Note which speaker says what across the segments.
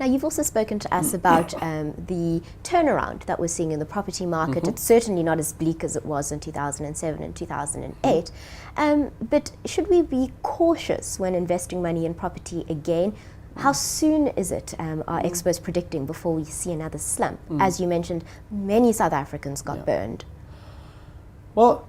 Speaker 1: Now, you've also spoken to us about the turnaround that we're seeing in the property market. It's certainly not as bleak as it was in 2007 and 2008. But should we be cautious when investing money in property again? How soon is it, are experts predicting, before we see another slump? As you mentioned, many South Africans got burned.
Speaker 2: Well,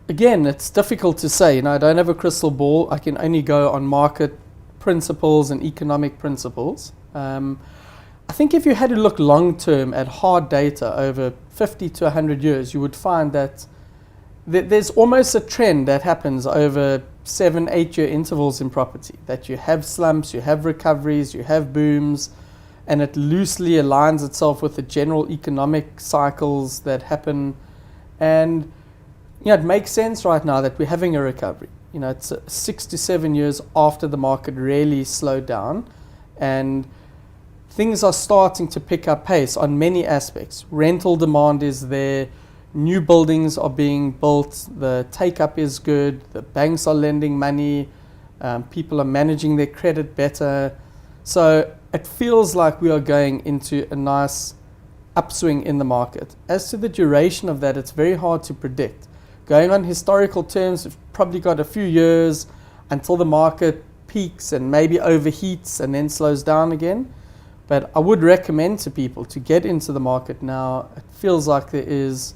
Speaker 2: again, it's difficult to say. I don't have a crystal ball. I can only go on market principles and economic principles. I think if you had to look long term at hard data over 50 to 100 years, you would find that there's almost a trend that happens over 7-8 year intervals in property, that you have slumps, you have recoveries, you have booms, and it loosely aligns itself with the general economic cycles that happen. And it makes sense right now that we're having a recovery. It's 6 to 7 years after the market really slowed down, and things are starting to pick up pace on many aspects. Rental demand is there, new buildings are being built, the take-up is good, the banks are lending money, people are managing their credit better. So it feels like we are going into a nice upswing in the market. As to the duration of that, it's very hard to predict. Going on historical terms, we've probably got a few years until the market peaks and maybe overheats and then slows down again. But I would recommend to people to get into the market now. It feels like there is,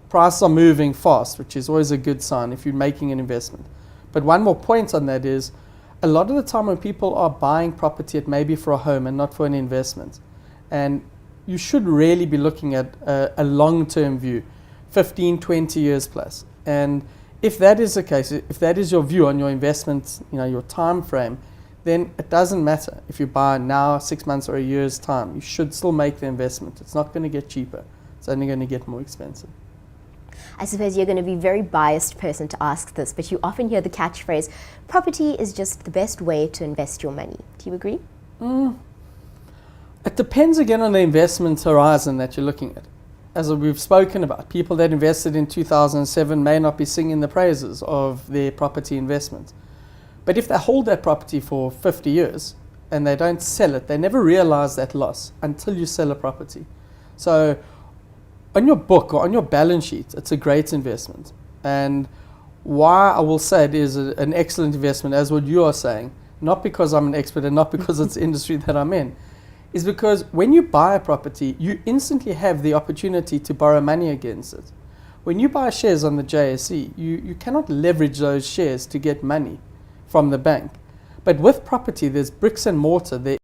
Speaker 2: prices are moving fast, which is always a good sign if you're making an investment. But one more point on that is, a lot of the time when people are buying property, it may be for a home and not for an investment. And you should really be looking at a long-term view, 15, 20 years plus. And if that is the case, if that is your view on your investment, your time frame, then it doesn't matter if you buy now, 6 months or a year's time. You should still make the investment. It's not going to get cheaper. It's only going to get more expensive.
Speaker 1: I suppose you're going to be a very biased person to ask this, but you often hear the catchphrase, property is just the best way to invest your money. Do you agree?
Speaker 2: It depends again on the investment horizon that you're looking at. As we've spoken about, people that invested in 2007 may not be singing the praises of their property investment. But if they hold that property for 50 years and they don't sell it, they never realize that loss until you sell a property. So on your book or on your balance sheet, it's a great investment. And why I will say it is an excellent investment, as what you are saying, not because I'm an expert and not because it's the industry that I'm in, is because when you buy a property, you instantly have the opportunity to borrow money against it. When you buy shares on the JSE, you cannot leverage those shares to get money from the bank. But with property, there's bricks and mortar, there